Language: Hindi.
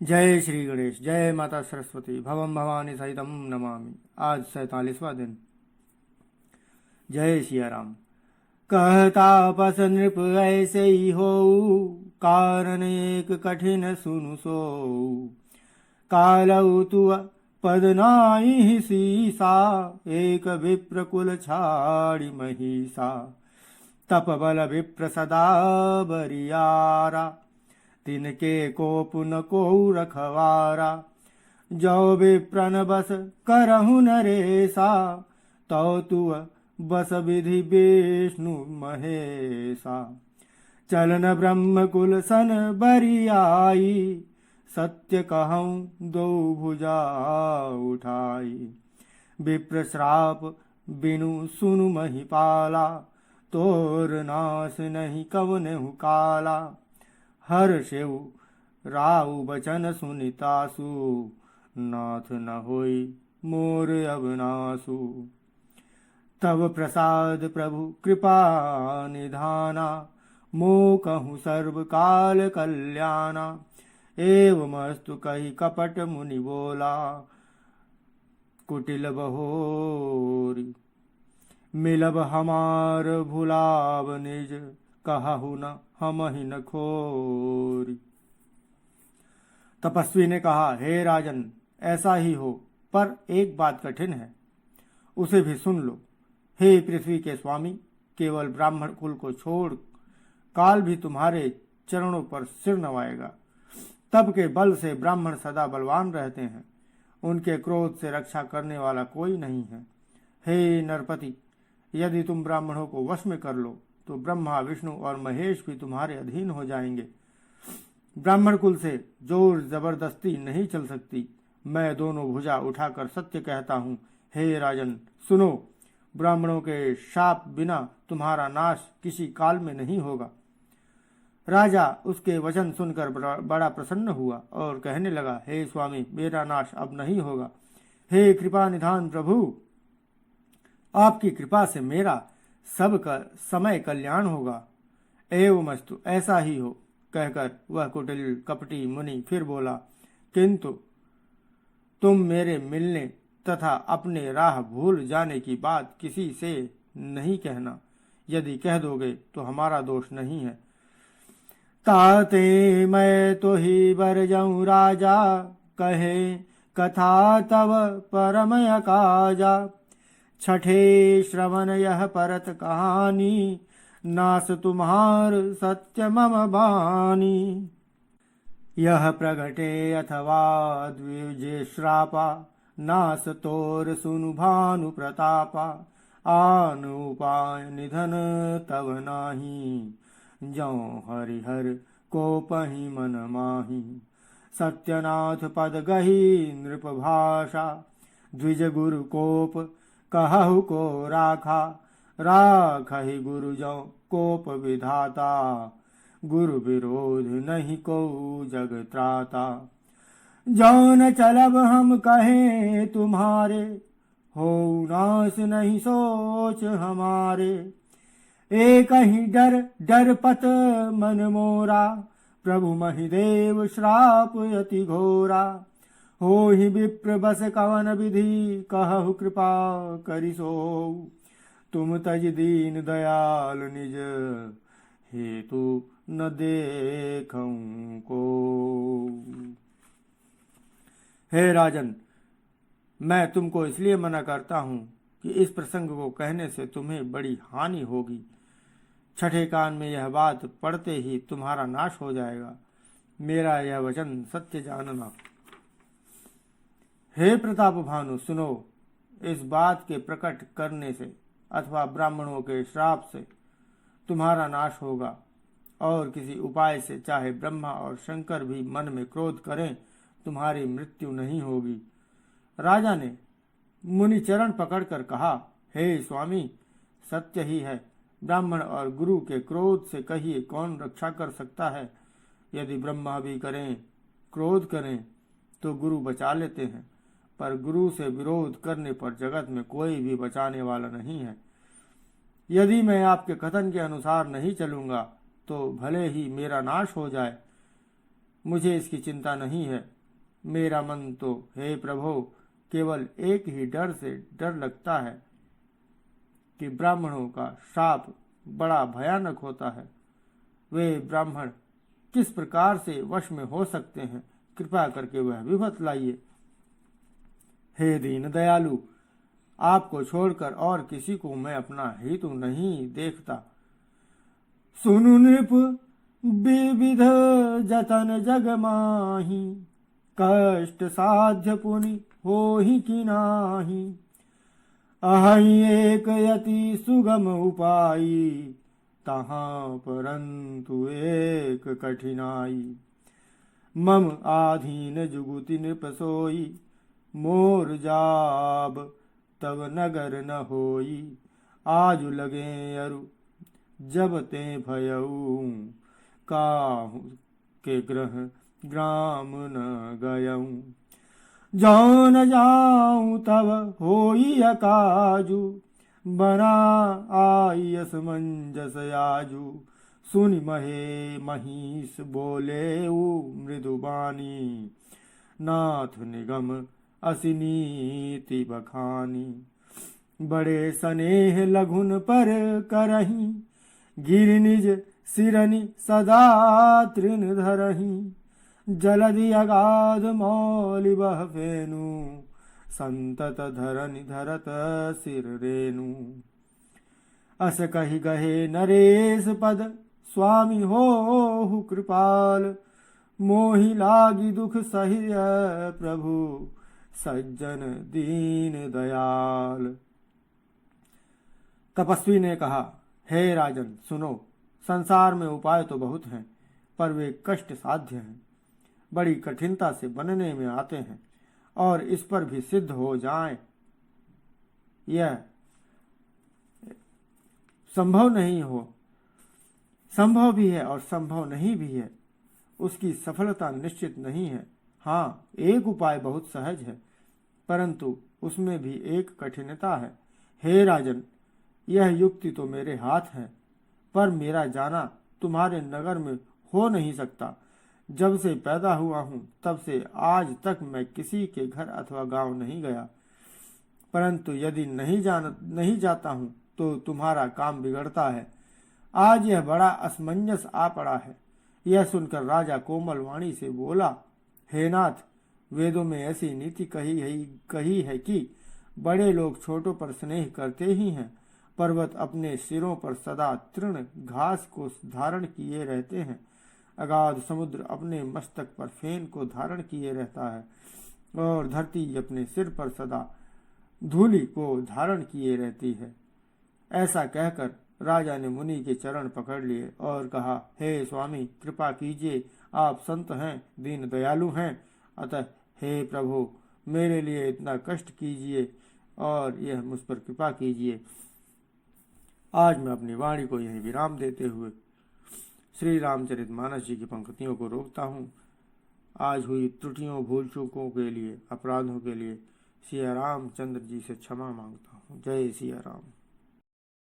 जय श्री गणेश। जय माता सरस्वती। भवम भवानी सहितम नमामि। आज 47वां दिन। जय सिया राम। कहता पस नृप ऐसे ही हो, कारण एक कठिन सुनु सो। कालऊ तु पद नाहि सीसा, एक विप्र कुल छाड़ी महिषा। तप बल विप्र सदा बरियारा, तिनके कोप न को रखवारा। जो विप्रन बस करहु नरेसा, तो तु बस विधि विष्णु महेशा। चलन ब्रह्म कुल सन बरियाई, सत्य कहूँ दो भुजा उठाई। विप्र श्राप बिनु सुनु महिपाला, तोर नाश नहीं कवनेहु काला। हर शिव राउ बचन सुनितासु, नाथ न होई मोर अवनासु। तब प्रसाद प्रभु कृपा निधाना, मो कहूँ सर्व काल कल्याणा। एवमस्तु कही कपट मुनि बोला, कुटिल बहोरी। मिलब हमार भुलाव निज, कहु न हमहि न खोरी। तपस्वी ने कहा, हे राजन, ऐसा ही हो, पर एक बात कठिन है, उसे भी सुन लो। हे पृथ्वी के स्वामी, केवल ब्राह्मण कुल को छोड़ काल भी तुम्हारे चरणों पर सिर नवाएगा। तब के बल से ब्राह्मण सदा बलवान रहते हैं, उनके क्रोध से रक्षा करने वाला कोई नहीं है। हे नरपति, यदि तुम ब्राह्मणों को वश में कर लो तो ब्रह्मा विष्णु और महेश भी तुम्हारे अधीन हो जाएंगे। ब्राह्मण कुल से जोर जबरदस्ती नहीं चल सकती। मैं दोनों भुजा उठाकर सत्य कहता हूँ। हे राजन, सुनो, ब्राह्मणों के शाप बिना तुम्हारा नाश किसी काल में नहीं होगा। राजा उसके वचन सुनकर बड़ा प्रसन्न हुआ और कहने लगा, हे स्वामी, मेरा नाश अब नहीं होगा। हे कृपा निधान प्रभु, आपकी कृपा से मेरा सबका समय कल्याण होगा। एवमस्तु, ऐसा ही हो, कहकर वह कुटिल कपटी मुनि फिर बोला, किंतु तुम मेरे मिलने तथा अपने राह भूल जाने की बात किसी से नहीं कहना। यदि कह दोगे तो हमारा दोष नहीं है। ताते मैं तो ही बर जाऊं राजा, कहे कथा तव परमय काजा। छठे श्रवण यह परत कहानी, नास तुम्हार सत्य मम बानी। यह प्रगटे अथवा द्विजे श्रापा, नास तोर सुनु भानु प्रतापा। आन उपाय निधन तव नाही, जौ हरिहर को पही मन माही। सत्यनाथ पद गही नृप भाषा, द्विज गुरु कोप कहु को राखा। राखहि गुरु जौ कोप विधाता, गुरु विरोध नहीं को जग त्राता। जौन चलब हम कहे तुम्हारे, हो नाश नहीं सोच हमारे। एक ही डर डर पत मन मोरा, प्रभु महिदेव श्राप अति घोरा। हो ही विप्र बस कवन विधि, कहु कृपा करिसो। तुम तज दीन दयाल निज, हेतु न देखऊं को। हे राजन, मैं तुमको इसलिए मना करता हूँ कि इस प्रसंग को कहने से तुम्हें बड़ी हानि होगी। छठे कान में यह बात पढ़ते ही तुम्हारा नाश हो जाएगा। मेरा यह वचन सत्य जानना। हे प्रताप भानु, सुनो, इस बात के प्रकट करने से अथवा ब्राह्मणों के श्राप से तुम्हारा नाश होगा, और किसी उपाय से चाहे ब्रह्मा और शंकर भी मन में क्रोध करें, तुम्हारी मृत्यु नहीं होगी। राजा ने मुनि चरण पकड़कर कहा, हे स्वामी, सत्य ही है। ब्राह्मण और गुरु के क्रोध से कहिए कौन रक्षा कर सकता है। यदि ब्रह्मा भी करें, क्रोध करें, तो गुरु बचा लेते हैं, पर गुरु से विरोध करने पर जगत में कोई भी बचाने वाला नहीं है। यदि मैं आपके कथन के अनुसार नहीं चलूंगा तो भले ही मेरा नाश हो जाए, मुझे इसकी चिंता नहीं है। मेरा मन तो हे प्रभु केवल एक ही डर से डर लगता है कि ब्राह्मणों का शाप बड़ा भयानक होता है। वे ब्राह्मण किस प्रकार से वश में हो सकते हैं, कृपा करके वह भी बतलाइए। हे दीन दयालु, आपको छोड़कर और किसी को मैं अपना हितु नहीं देखता। सुनु नृप विविध जतन जग माही, कष्ट साध्य पुनि होहि कि नाही। अहि एक यति सुगम उपाई, तहाँ परंतु एक कठिनाई। मम आधीन जुगुति नृप सोई, मोर जाब तब नगर न होई। आजु लगे अरु जब ते भयऊ, काहू के ग्रह ग्राम न गयऊँ। जौ न जाऊँ तब होई अकाजू, बना आई असमंजस आजू। सुनि महे महिष बोले मृदुबानी, नाथ निगम असिनीति बखानी। बड़े स्नेह लघुन पर करही, गिर निज सिरनि सदा तृण धरही। जलधि अगाध मौलि बह फेनु, संतत धरनि धरत सिर रेनु। अस कहि गहे नरेश पद, स्वामी होहु कृपाल। मोहि लागी दुख सहिय प्रभु, सज्जन दीन दयाल। तपस्वी ने कहा, हे राजन सुनो, संसार में उपाय तो बहुत हैं, पर वे कष्ट साध्य हैं, बड़ी कठिनता से बनने में आते हैं, और इस पर भी सिद्ध हो जाएं यह संभव नहीं हो। संभव भी है और संभव नहीं भी है, उसकी सफलता निश्चित नहीं है। हाँ, एक उपाय बहुत सहज है, परंतु उसमें भी एक कठिनता है। हे राजन, यह युक्ति तो मेरे हाथ है, पर मेरा जाना तुम्हारे नगर में हो नहीं सकता। जब से पैदा हुआ हूँ तब से आज तक मैं किसी के घर अथवा गांव नहीं गया, परंतु यदि नहीं जाता हूँ तो तुम्हारा काम बिगड़ता है। आज यह बड़ा असमंजस आ पड़ा है। यह सुनकर राजा कोमल वाणी से बोला, हे नाथ, वेदों में ऐसी नीति कही है कि बड़े लोग छोटों पर स्नेह करते ही हैं। पर्वत अपने सिरों पर सदा तृण घास को धारण किए रहते हैं। अगाध समुद्र अपने मस्तक पर फेन को धारण किए रहता है, और धरती अपने सिर पर सदा धूलि को धारण किए रहती है। ऐसा कहकर राजा ने मुनि के चरण पकड़ लिए और कहा, हे स्वामी, कृपा कीजिए, आप संत हैं, दीन दयालु हैं, अतः हे प्रभु, मेरे लिए इतना कष्ट कीजिए और यह मुझ पर कृपा कीजिए। आज मैं अपनी वाणी को यही विराम देते हुए श्री रामचरितमानस जी की पंक्तियों को रोकता हूँ। आज हुई त्रुटियों, भूल चूकों के लिए, अपराधों के लिए सिया रामचंद्र जी से क्षमा मांगता हूँ। जय सिया राम।